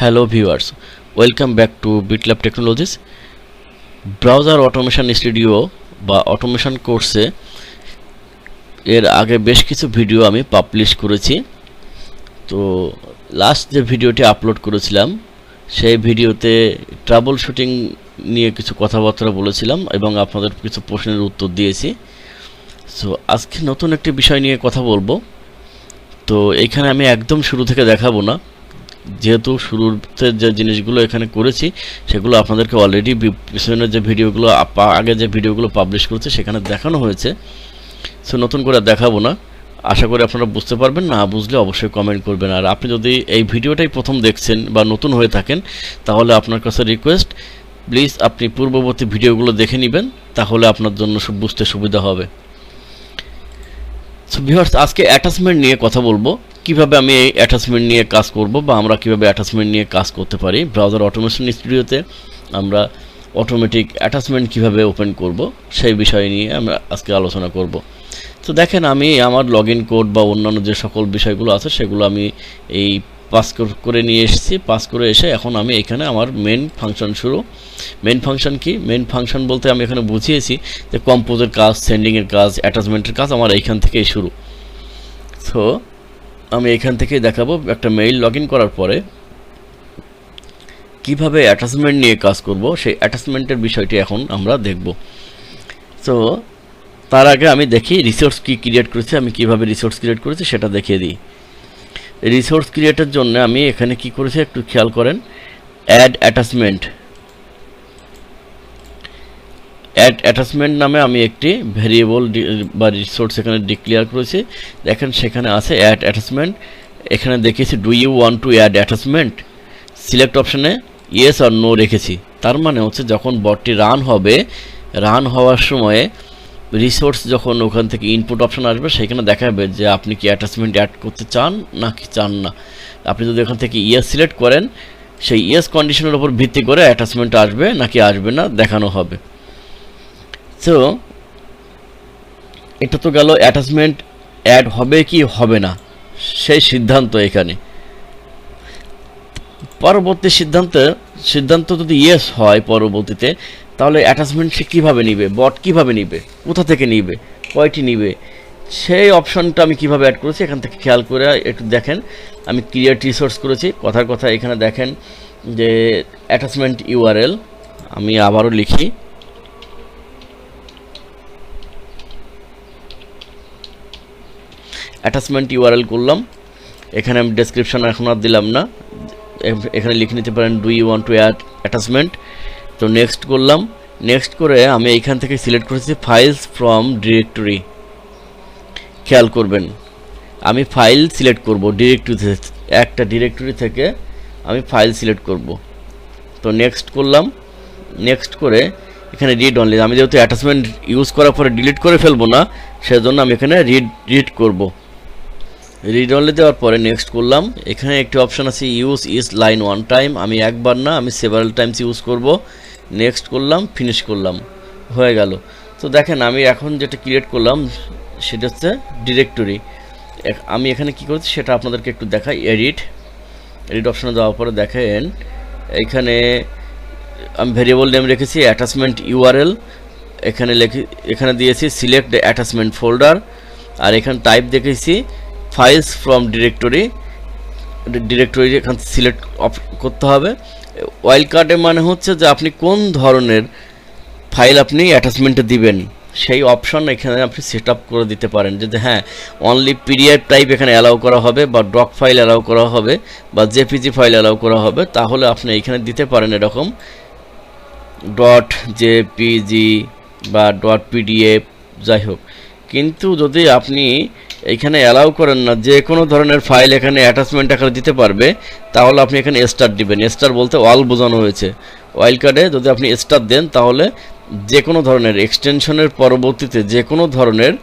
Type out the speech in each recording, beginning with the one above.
Hello viewers, welcome back to BitLab technologies. Browser automation studio বা automation কোর্সে এর আগে বেশ কিছু ভিডিও আমি পাবলিশ করেছি। তো লাস্ট যে ভিডিওটি আপলোড করেছিলাম সেই ভিডিওতে ট্রাবল শুটিং নিয়ে কিছু কথাবার্তা বলেছিলাম এবং আপনাদের কিছু প্রশ্নের উত্তর দিয়েছি। সো আজকে নতুন একটি বিষয় নিয়ে কথা বলবো। তো এইখানে আমি একদম শুরু থেকে দেখাবো না, যেহেতু শুরুতে যে জিনিসগুলো এখানে করেছি সেগুলো আপনাদেরকে অলরেডি পিছনের যে ভিডিওগুলো আগে যে ভিডিওগুলো পাবলিশ করেছে সেখানে দেখানো হয়েছে। সো নতুন করে দেখাবো না, আশা করি আপনারা বুঝতে পারবেন। না বুঝলে অবশ্যই কমেন্ট করবেন। আর আপনি যদি এই ভিডিওটাই প্রথম দেখছেন বা নতুন হয়ে থাকেন তাহলে আপনার কাছে রিকোয়েস্ট, প্লিজ আপনি পূর্ববর্তী ভিডিওগুলো দেখে নেবেন, তাহলে আপনার জন্য বুঝতে সুবিধা হবে। সো ভিউয়ার্স, আজকে অ্যাটাচমেন্ট নিয়ে কথা বলবো, কিভাবে আমি এই অ্যাটাচমেন্ট নিয়ে কাজ করব বা আমরা কিভাবে অ্যাটাচমেন্ট নিয়ে কাজ করতে পারি। ব্রাউজার অটোমেশন স্টুডিওতে আমরা অটোমেটিক অ্যাটাচমেন্ট কিভাবে ওপেন করব সেই বিষয় নিয়ে আমরা আজকে আলোচনা করব। তো দেখেন, আমি আমার লগইন কোড বা অন্যান্য যে সকল বিষয়গুলো আছে সেগুলো আমি এই পাস করে নিয়ে এসেছি। পাস করে এসে এখন আমি এখানে আমার মেন ফাংশন শুরু। মেন ফাংশন কি? মেন ফাংশন বলতে আমি এখানে বুঝিয়েছি যে কম্পোজের কাজ, সেন্ডিংয়ের কাজ, অ্যাটাচমেন্টের কাজ আমার এইখান থেকেই শুরু। সো আমি এখান থেকেই দেখাবো একটা মেইল লগইন করার পরে কিভাবে অ্যাটাচমেন্ট নিয়ে কাজ করব, সেই অ্যাটাচমেন্টের বিষয়টি এখন আমরা দেখব। সো তার আগে আমি দেখি রিসোর্স কি ক্রিয়েট করেছি, আমি কিভাবে রিসোর্স ক্রিয়েট করেছি সেটা দেখিয়ে দিই। রিসোর্স ক্রিয়েটের জন্য আমি এখানে কি করেছি একটু খেয়াল করেন। অ্যাড অ্যাটাচমেন্ট নামে আমি একটি ভেরিয়েবল বা রিসোর্স এখানে ডিক্লেয়ার করেছি। দেখেন সেখানে আছে অ্যাড অ্যাটাচমেন্ট। এখানে দেখিয়েছি do you want to add attachment, select অপশানে ইয়েস আর নো রেখেছি। তার মানে হচ্ছে যখন বটটি রান হবে, রান হওয়ার সময়ে রিসোর্স যখন ওখান থেকে ইনপুট অপশান আসবে সেখানে দেখাবে যে আপনি কি অ্যাটাচমেন্ট অ্যাড করতে চান নাকি চান না। আপনি যদি ওখান থেকে ইয়েস সিলেক্ট করেন, সেই ইয়েস কন্ডিশনের উপর ভিত্তি করে অ্যাটাচমেন্ট আসবে নাকি আসবে না দেখানো হবে। সো এটা তো গেল অ্যাটাচমেন্ট অ্যাড হবে কি হবে না সেই সিদ্ধান্ত। এখানে পরবর্তী সিদ্ধান্ত যদি ইয়েস হয় পরবর্তীতে, তাহলে অ্যাটাচমেন্ট সে কীভাবে নিবে, বট কীভাবে নিবে, কোথা থেকে নিবে, কয়টি নিবে, সেই অপশনটা আমি কীভাবে অ্যাড করেছি এখান থেকে খেয়াল করে একটু দেখেন। আমি ক্রিয়েট রিসোর্স করেছি, কথার কথা এখানে দেখেন যে অ্যাটাচমেন্ট ইউআরএল আমি আবারও লিখি। অ্যাটাচমেন্ট ইউআরএল করলাম। এখানে আমি ডেসক্রিপশন এখন আর দিলাম না, এখানে লিখে নিতে পারেন do you want to add attachment. তো নেক্সট করলাম। নেক্সট করে আমি এইখান থেকে সিলেক্ট করেছি ফাইলস ফ্রম ডিরেক্টরি। খেয়াল করবেন আমি ফাইল সিলেক্ট করব ডিরেক্টরি, একটা ডিরেক্টরি থেকে আমি ফাইল সিলেক্ট করব। তো নেক্সট করলাম। নেক্সট করে এখানে রিড অনলি, আমি যেহেতু অ্যাটাচমেন্ট ইউজ করার পরে ডিলিট করে ফেলবো না সেজন্য আমি এখানে রিড করব। রিড অনলি দেওয়ার পরে নেক্সট করলাম। এখানে একটি অপশান আছে use is line one time, আমি একবার না আমি সেভারাল টাইমস ইউজ করব। নেক্সট করলাম, ফিনিশ করলাম, হয়ে গেল। তো দেখেন আমি এখন যেটা ক্রিয়েট করলাম সেটা হচ্ছে ডিরেক্টরি। আমি এখানে কি করছি সেটা আপনাদেরকে একটু দেখাই। এডিট অপশানে যাওয়ার পরে দেখেন এখানে আমি ভেরিয়েবল নেম রেখেছি অ্যাটাচমেন্ট ইউআরএল, এখানে দিয়েছি সিলেক্ট অ্যাটাচমেন্ট ফোল্ডার, আর এখানে টাইপ দেখেছি ফাইলস ফ্রম ডিরেক্টরি এখান সিলেক্ট করতে হবে। ওয়াইল্ড কার্ডে মানে হচ্ছে যে আপনি কোন ধরনের ফাইল আপনি অ্যাটাচমেন্টে দিবেন সেই অপশন এখানে আপনি সেট আপ করে দিতে পারেন। যদি হ্যাঁ অনলি পিডিএফ টাইপ এখানে অ্যালাউ করা হবে বা ডক ফাইল অ্যালাউ করা হবে বা জেপিজি ফাইল অ্যালাউ করা হবে, তাহলে আপনি এখানে দিতে পারেন এরকম .jpg বা .pdf যাই হোক। কিন্তু যদি আপনি এখানে অ্যালাউ করেন না যে কোনো ধরনের ফাইল এখানে অ্যাটাচমেন্ট আকারে দিতে পারবে, তাহলে আপনি এখানে স্টার দিবেন। স্টার বলতে অল বোঝানো হয়েছে। ওয়াইল্ড কার্ডে যদি আপনি স্টার দেন তাহলে যে কোনো ধরনের এক্সটেনশনের পরবর্তীতে যে কোনো ধরনের,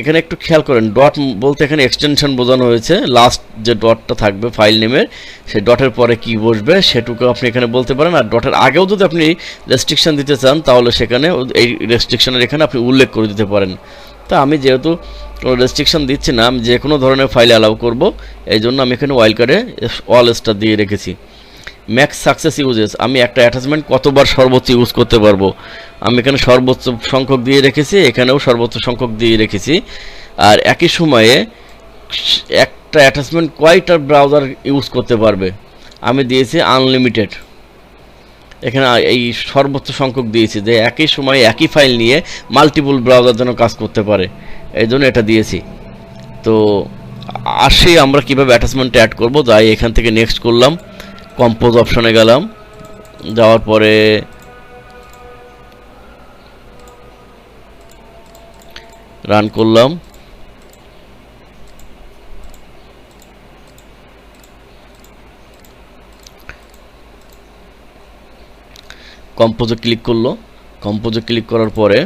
এখানে একটু খেয়াল করেন ডট বলতে এখানে এক্সটেনশন বোঝানো হয়েছে। লাস্ট যে ডটটা থাকবে ফাইল নেমের, সেই ডটের পরে কি বসবে সেটুকু আপনি এখানে বলতে পারেন। আর ডটের আগেও যদি আপনি রেস্ট্রিকশন দিতে চান তাহলে সেখানে এই রেস্ট্রিকশনের এখানে আপনি উল্লেখ করে দিতে পারেন। তা আমি যেহেতু কোনো রেস্ট্রিকশন দিচ্ছি না, আমি যে কোনো ধরনের ফাইল অ্যালাউ করব, এই জন্য আমি এখানে ওয়াইল্ড কার্ডে অল স্টার দিয়ে রেখেছি। ম্যাক্স সাকসেস ইউজেস, আমি একটা অ্যাটাচমেন্ট কতবার সর্বোচ্চ ইউজ করতে পারবো, আমি এখানে সর্বোচ্চ সংখ্যক দিয়ে রেখেছি, এখানেও সর্বোচ্চ সংখ্যক দিয়ে রেখেছি। আর একই সময়ে একটা অ্যাটাচমেন্ট কয়টা ব্রাউজার ইউজ করতে পারবে, আমি দিয়েছি আনলিমিটেড। এখানে এই সর্বোচ্চ সংখ্যক দিয়েছি যে একই সময়ে একই ফাইল নিয়ে মাল্টিপল ব্রাউজার যেন কাজ করতে পারে, এই জন্য এটা দিয়েছি। তো আসি আমরা কীভাবে অ্যাটাচমেন্ট অ্যাড করবো। তাই এখান থেকে নেক্সট করলাম, কম্পোজ অপশনে গেলাম, যাওয়ার পরে রান করলাম। কম্পোজে ক্লিক করলো, কম্পোজে ক্লিক করার পরে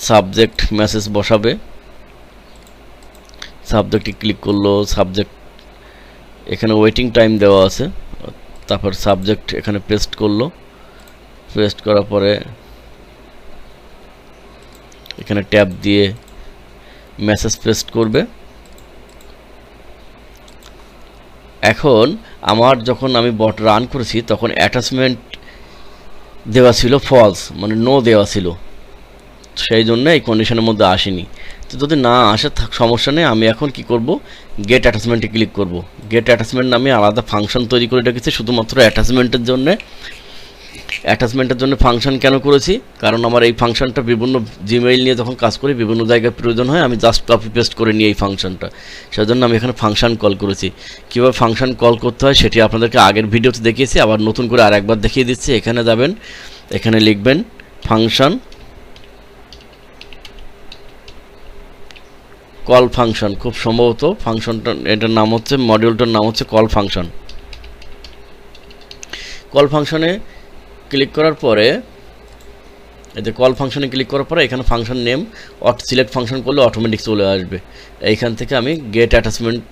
সাবজেক্ট মেসেজ বসাবে, সাবজেক্টে ক্লিক করলো, সাবজেক্ট এখানে ওয়েটিং টাইম দেওয়া আছে, তারপর সাবজেক্ট এখানে পেস্ট করলো, পেস্ট করার পরে এখানে ট্যাব দিয়ে মেসেজ পেস্ট করবে। এখন আমার যখন আমি বট রান করেছি তখন অ্যাটাচমেন্ট দেওয়া ছিল ফলস, মানে নো দেওয়া ছিল, সেই জন্য এই কন্ডিশনের মধ্যে আসেনি। তো যদি না আসে সমস্যা নেই, আমি এখন কি করব, গেট অ্যাটাচমেন্টে ক্লিক করব। গেট অ্যাটাচমেন্ট নামে আলাদা ফাংশন তৈরি করে রেখেছি শুধুমাত্র অ্যাটাচমেন্টের জন্য। অ্যাটাচমেন্টের জন্য ফাংশন কেন করেছি, কারণ আমার এই ফাংশনটা বিভিন্ন জিমেইল নিয়ে যখন কাজ করি বিভিন্ন জায়গায় প্রয়োজন হয়, আমি জাস্ট কপি পেস্ট করে নিই এই ফাংশনটা, সেজন্য আমি এখানে ফাংশন কল করেছি। কীভাবে ফাংশন কল করতে হয় সেটি আপনাদেরকে আগের ভিডিওতে দেখিয়েছি, আবার নতুন করে আর একবার দেখিয়ে দিচ্ছি। এখানে যাবেন, এখানে লিখবেন ফাংশন কল ফাংশন, খুব সম্ভবত ফাংশনটা এটার নাম হচ্ছে, মডিউলটার নাম হচ্ছে কল ফাংশন। কল ফাংশনে ক্লিক করার পরে এতে কল ফাংশনে ক্লিক করার পরে এখানে ফাংশন নেম সিলেক্ট ফাংশন করলে অটোমেটিক চলে আসবে। এইখান থেকে আমি গেট অ্যাটাচমেন্ট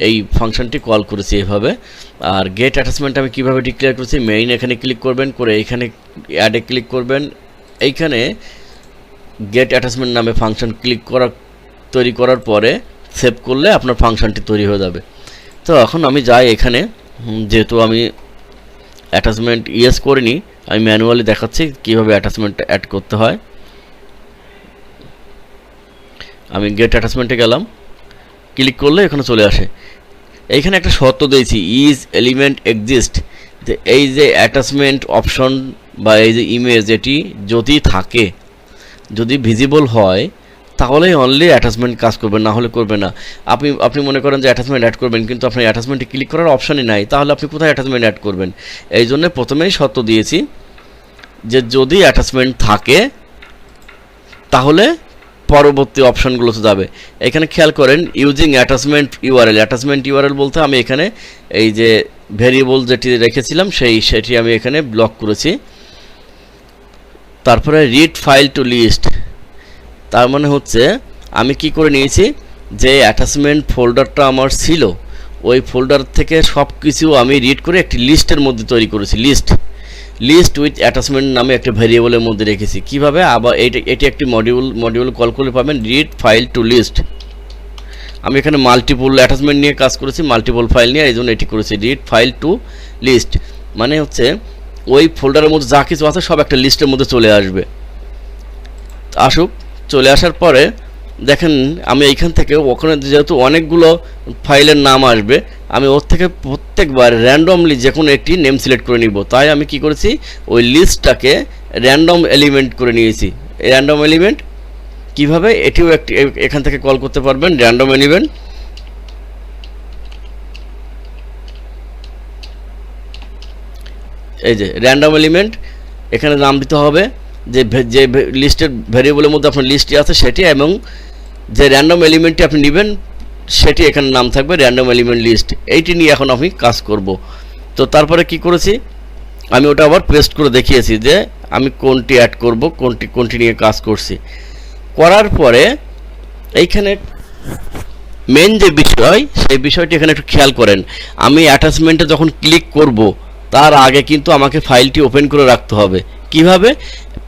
এই ফাংশনটি কল করেছি এভাবে। আর গেট অ্যাটাচমেন্ট আমি কীভাবে ডিক্লেয়ার করেছি, মেইন এখানে ক্লিক করবেন, করে এইখানে অ্যাডে ক্লিক করবেন, এইখানে গেট অ্যাটাচমেন্ট নামে ফাংশন তৈরি করার পরে সেভ করলে আপনার ফাংশনটি তৈরি হয়ে যাবে। তো এখন আমি যাই এখানে, যেহেতু আমি অ্যাটাচমেন্ট ইয়েস করিনি, আমি ম্যানুয়ালি দেখাচ্ছি কীভাবে অ্যাটাচমেন্ট অ্যাড করতে হয়। আমি গেট অ্যাটাচমেন্টে গেলাম, ক্লিক করলে এখানে চলে আসে। এইখানে একটা শর্ত দিয়েছি, ইজ এলিমেন্ট এক্সিস্ট, যে এই যে অ্যাটাচমেন্ট অপশন বা এই যে ইমেজ এটি যদি থাকে, যদি ভিজিবল হয় তাহলেই অনলি অ্যাটাচমেন্ট কাজ করবে, না হলে করবে না। আপনি মনে করেন যে অ্যাটাচমেন্ট অ্যাড করবেন, কিন্তু আপনার অ্যাটাচমেন্টে ক্লিক করার অপশানই নাই, তাহলে আপনি কোথায় অ্যাটাচমেন্ট অ্যাড করবেন? এই জন্য প্রথমেই শর্ত দিয়েছি যে যদি অ্যাটাচমেন্ট থাকে তাহলে পরবর্তী অপশানগুলোতে যাবে। এখানে খেয়াল করেন using attachment URL, attachment URL বলতে আমি এখানে এই যে ভেরিয়েবল যেটি রেখেছিলাম সেটি আমি এখানে ব্লক করেছি। তারপরে রিড ফাইল টু লিস্ট, তার মানে হচ্ছে আমি কি করে নিয়েছি, যে অ্যাটাচমেন্ট ফোল্ডারটা আমার ছিল ওই ফোল্ডার থেকে সব কিছু আমি রিড করে একটি লিস্টের মধ্যে তৈরি করেছি। লিস্ট উইথ অ্যাটাচমেন্ট নামে একটা ভেরিয়েবলের মধ্যে রেখেছি। কিভাবে, আবার এটি একটি মডিউল কল করলে পাবেন রিড ফাইল টু লিস্ট। আমি এখানে মাল্টিপল অ্যাটাচমেন্ট নিয়ে কাজ করেছি, মাল্টিপল ফাইল নিয়ে, এই জন্য এটি করেছি রিড ফাইল টু লিস্ট। মানে হচ্ছে ওই ফোল্ডারের মধ্যে যা কিছু আছে সব একটা লিস্টের মধ্যে চলে আসবে। আসুক, চলে আসার পরে দেখেন আমি এইখান থেকে ওখানে যেহেতু অনেকগুলো ফাইলের নাম আসবে, আমি ওর থেকে প্রত্যেকবার র্যান্ডমলি যে কোনো একটি নেম সিলেক্ট করে নিব। তাই আমি কি করেছি, ওই লিস্টটাকে র্যান্ডম এলিমেন্ট করে নিয়েছি। এই র্যান্ডম এলিমেন্ট কীভাবে, এটিও একটি এখান থেকে কল করতে পারবেন র্যান্ডম এলিমেন্ট। এই যে র্যান্ডম এলিমেন্ট, এখানে নাম দিতে হবে যে লিস্টের ভেরিয়েবলের মধ্যে আপনার লিস্টটি আছে সেটি, এবং যে র্যান্ডম এলিমেন্টটি আপনি নেবেন সেটি এখানে নাম থাকবে র্যান্ডম এলিমেন্ট লিস্ট। এইটি নিয়ে এখন আমি কাজ করব। তো তারপরে কি করেছি, আমি ওটা আবার পেস্ট করে দেখিয়েছি যে আমি কোনটি অ্যাড করব, কোনটি নিয়ে কাজ করছি। করার পরে এইখানে মেন যে বিষয়, সেই বিষয়টি এখানে একটু খেয়াল করেন। আমি অ্যাটাচমেন্টে যখন ক্লিক করব তার আগে কিন্তু আমাকে ফাইলটি ওপেন করে রাখতে হবে। কিভাবে,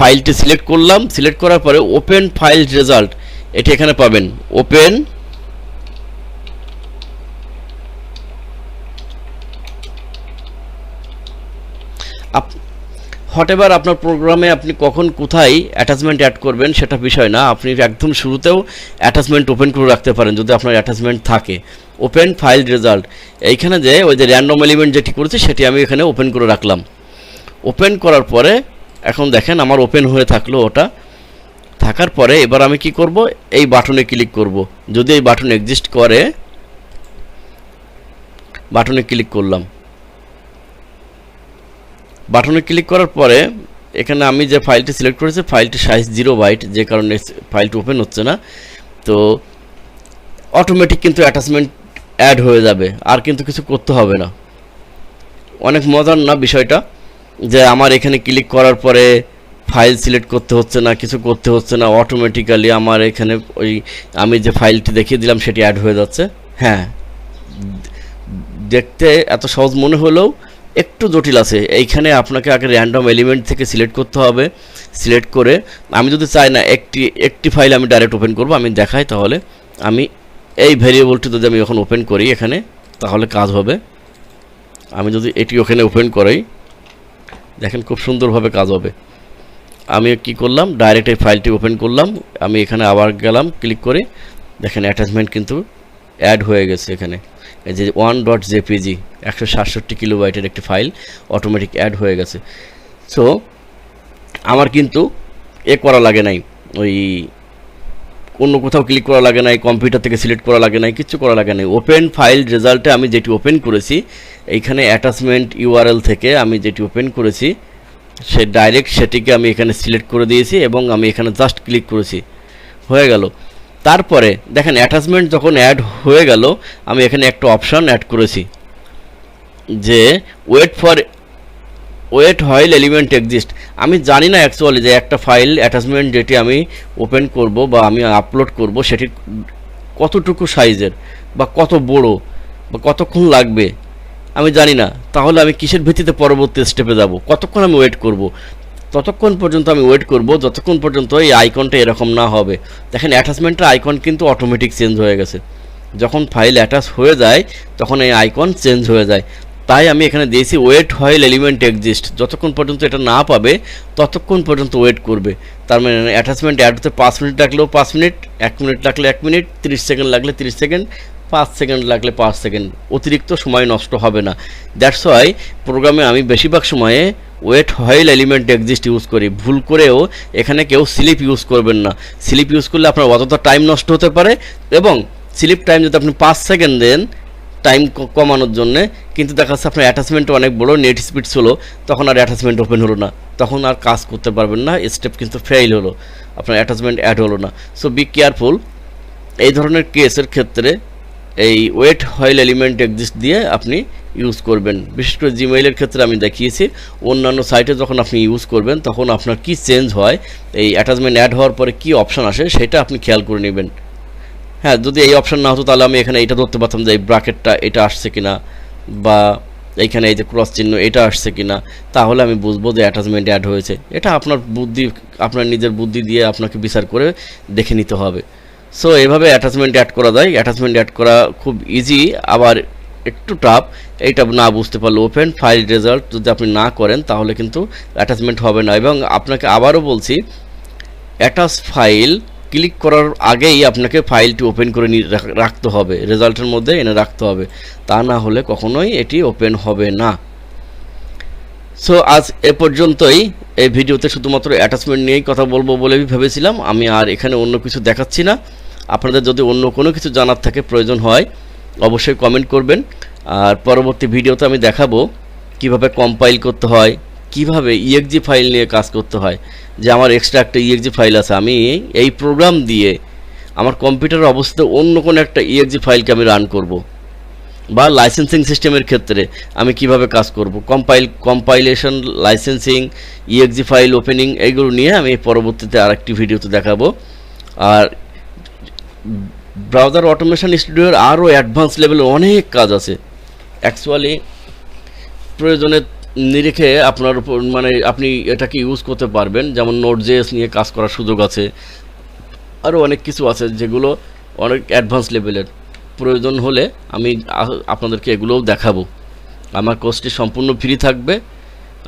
ফাইলটি সিলেক্ট করলাম, সিলেক্ট করার পরে ওপেন ফাইল রেজাল্ট, এটি এখানে পাবেন ওপেন হোয়াটএভার আপনার প্রোগ্রামে আপনি কখন কোথায় অ্যাটাচমেন্ট অ্যাড করবেন সেটা বিষয় না, আপনি একদম শুরুতেও অ্যাটাচমেন্ট ওপেন করে রাখতে পারেন যদি আপনার অ্যাটাচমেন্ট থাকে। ওপেন ফাইল রেজাল্ট, এইখানে যে ওই যে র্যান্ডম এলিমেন্ট যেটি করেছি সেটি আমি এখানে ওপেন করে রাখলাম। ওপেন করার পরে এখন দেখেন আমার ওপেন হয়ে থাকলো, ওটা থাকার পরে এবার আমি কি করব, এই বাটনে ক্লিক করব। যদি এই বাটন এক্সিস্ট করে, বাটনে ক্লিক করলাম। বাটনে ক্লিক করার পরে এখানে আমি যে ফাইলটি সিলেক্ট করেছি ফাইলটি সাইজ 0 বাইট, যে কারণে ফাইলটি ওপেন হচ্ছে না। তো অটোমেটিক কিন্তু অ্যাটাচমেন্ট অ্যাড হয়ে যাবে, আর কিন্তু কিছু করতে হবে না। অনেক মজার না বিষয়টা, যে আমার এখানে ক্লিক করার পরে ফাইল সিলেক্ট করতে হচ্ছে না, কিছু করতে হচ্ছে না, অটোমেটিক্যালি আমার এখানে ওই আমি যে ফাইলটি দেখিয়ে দিলাম সেটি অ্যাড হয়ে যাচ্ছে। হ্যাঁ, দেখতে এত সহজ মনে হলেও একটু জটিল আছে। এইখানে আপনাকে আগে র্যান্ডম এলিমেন্ট থেকে সিলেক্ট করতে হবে। সিলেক্ট করে আমি যদি চাই না একটি ফাইল আমি ডাইরেক্ট ওপেন করব, আমি দেখাই তাহলে। আমি এই ভেরিয়েবলটি যদি আমি এখন ওপেন করি এখানে, তাহলে কাজ হবে। আমি যদি এটি ওখানে ওপেন করাই, দেখেন খুব সুন্দরভাবে কাজ হবে। আমি কি করলাম, ডাইরেক্ট এই ফাইলটি ওপেন করলাম। আমি এখানে আবার গেলাম, ক্লিক করে দেখেন অ্যাটাচমেন্ট কিন্তু অ্যাড হয়ে গেছে। এখানে এই যে 1.jpg 167 কিলোবাইটের একটি ফাইল অটোমেটিক অ্যাড হয়ে গেছে। সো আমার কিন্তু করা লাগে নাই, ওই অন্য কোথাও ক্লিক করা লাগে নাই, কম্পিউটার থেকে সিলেক্ট করা লাগে নাই, কিছু করা লাগে নাই। ওপেন ফাইল রেজাল্টে আমি যেটি ওপেন করেছি, এইখানে অ্যাটাচমেন্ট ইউআরএল থেকে আমি যেটি ওপেন করেছি সে ডাইরেক্ট সেটিকে আমি এখানে সিলেক্ট করে দিয়েছি এবং আমি এখানে জাস্ট ক্লিক করেছি, হয়ে গেল। তারপরে দেখেন অ্যাটাচমেন্ট যখন অ্যাড হয়ে গেল, আমি এখানে একটা অপশান অ্যাড করেছি যে ওয়েট হোয়াইল এলিমেন্ট এক্সিস্ট। আমি জানি না অ্যাকচুয়ালি যে একটা ফাইল অ্যাটাচমেন্ট যেটি আমি ওপেন করব বা আমি আপলোড করব সেটি কতটুকু সাইজের বা কত বড় বা কতক্ষণ লাগবে আমি জানি না। তাহলে আমি কিসের ভিত্তিতে পরবর্তী স্টেপে যাব, কতক্ষণ আমি ওয়েট করব? ততক্ষণ পর্যন্ত আমি ওয়েট করব যতক্ষণ পর্যন্ত এই আইকনটা এরকম না হবে। দেখেন অ্যাটাচমেন্টের আইকন কিন্তু অটোমেটিক চেঞ্জ হয়ে গেছে। যখন ফাইল অ্যাটাচ হয়ে যায় তখন এই আইকন চেঞ্জ হয়ে যায়। তাই আমি এখানে দিয়েছি ওয়েট হোয়াইল এলিমেন্ট এক্সিস্ট। যতক্ষণ পর্যন্ত এটা না পাবে ততক্ষণ পর্যন্ত ওয়েট করবে। তার মানে অ্যাটাচমেন্ট অ্যাড হতে 5 মিনিট লাগলেও 5 মিনিট, 1 মিনিট লাগলে 1 মিনিট, 30 সেকেন্ড লাগলে 30 সেকেন্ড, 5 সেকেন্ড লাগলে 5 সেকেন্ড, অতিরিক্ত সময় নষ্ট হবে না। দ্যাটস ওয়াই প্রোগ্রামে আমি বেশিরভাগ সময়ে wait while element exist use করি। ভুল করেও এখানে কেউ স্লিপ ইউজ করবেন না। স্লিপ ইউজ করলে আপনার অযথা টাইম নষ্ট হতে পারে, এবং স্লিপ টাইম যদি আপনি 5 সেকেন্ড দেন টাইম কমানোর জন্যে, কিন্তু দেখা যাচ্ছে আপনার অ্যাটাচমেন্ট অনেক বড়, নেট স্পিড ছিল, তখন আর অ্যাটাচমেন্ট ওপেন হলো না, তখন আর কাজ করতে পারবেন না, স্টেপ কিন্তু ফেইল হলো, আপনার অ্যাটাচমেন্ট অ্যাড হলো না। So be careful. এই ধরনের কেসের ক্ষেত্রে এই ওয়েট হোয়াইল এলিমেন্ট এক্সিস্ট দিয়ে আপনি ইউজ করবেন। বিশেষ করে জিমেইলের ক্ষেত্রে আমি দেখিয়েছি, অন্যান্য সাইটে যখন আপনি ইউজ করবেন তখন আপনার কি চেঞ্জ হয়, এই অ্যাটাচমেন্ট অ্যাড হওয়ার পরে কি অপশান আসে সেটা আপনি খেয়াল করে নেবেন। হ্যাঁ, যদি এই অপশান না হতো তাহলে আমি এখানে এটা ধরতে পারতাম যে এই ব্র্যাকেটটা এটা আসছে কিনা, বা এইখানে এই যে ক্রস চিহ্ন এটা আসছে কিনা, তাহলে আমি বুঝবো যে অ্যাটাচমেন্ট অ্যাড হয়েছে। এটা আপনার বুদ্ধি, আপনার নিজের বুদ্ধি দিয়ে আপনাকে বিচার করে দেখে নিতে হবে। সো এভাবে অ্যাটাচমেন্ট অ্যাড করা যায়। অ্যাটাচমেন্ট অ্যাড করা খুব ইজি, আবার একটু টাফ। এইটা না বুঝতে পারলে ওপেন ফাইল রেজাল্ট যদি আপনি না করেন তাহলে কিন্তু অ্যাটাচমেন্ট হবে না। এবং আপনাকে আবারও বলছি, অ্যাটাচ ফাইল ক্লিক করার আগেই আপনাকে ফাইলটি ওপেন করে রাখতে হবে, রেজাল্টের মধ্যে এনে রাখতে হবে, তা না হলে কখনোই এটি ওপেন হবে না। সো আজ এ পর্যন্তই। এই ভিডিওতে শুধুমাত্র অ্যাটাচমেন্ট নিয়েই কথা বলবো বলে ভেবেছিলাম, আমি আর এখানে অন্য কিছু দেখাচ্ছি না। আপনাদের যদি অন্য কোনো কিছু জানার থাকে, প্রয়োজন হয়, অবশ্যই কমেন্ট করবেন। আর পরবর্তী ভিডিওতে আমি দেখাবো কিভাবে কম্পাইল করতে হয়, কিভাবে ইএক্সজি ফাইল নিয়ে কাজ করতে হয়। যে আমার এক্সট্রা একটা ইএক্সজি ফাইল আছে, আমি এই প্রোগ্রাম দিয়ে আমার কম্পিউটারে অবস্থিত অন্য কোনো একটা ইএক্সজি ফাইলকে আমি রান করব, বা লাইসেন্সিং সিস্টেমের ক্ষেত্রে আমি কিভাবে কাজ করব, compilation, licensing, EXG file opening, এইগুলো নিয়ে আমি পরবর্তীতে আরেকটি ভিডিওতে দেখাবো। আর ব্রাউজার অটোমেশন স্টুডিওর আরও অ্যাডভান্স লেভেলের অনেক কাজ আছে। অ্যাকচুয়ালি প্রয়োজনে নিরিখে আপনার উপর, মানে আপনি এটাকে ইউজ করতে পারবেন। যেমন নোট.js নিয়ে কাজ করার সুযোগ আছে, আরও অনেক কিছু আছে যেগুলো অনেক অ্যাডভান্স লেভেলের, প্রয়োজন হলে আমি আপনাদেরকে এগুলোও দেখাবো। আমার কোর্সটি সম্পূর্ণ ফ্রি থাকবে,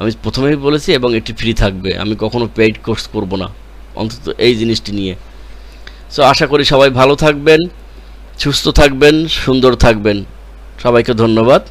আমি প্রথমেই বলেছি, এবং এটি ফ্রি থাকবে। আমি কখনো পেইড কোর্স করব না, অন্তত এই জিনিসটি নিয়ে। সো আশা করি সবাই ভালো থাকবেন, সুস্থ থাকবেন, সুন্দর থাকবেন। সবাইকে ধন্যবাদ।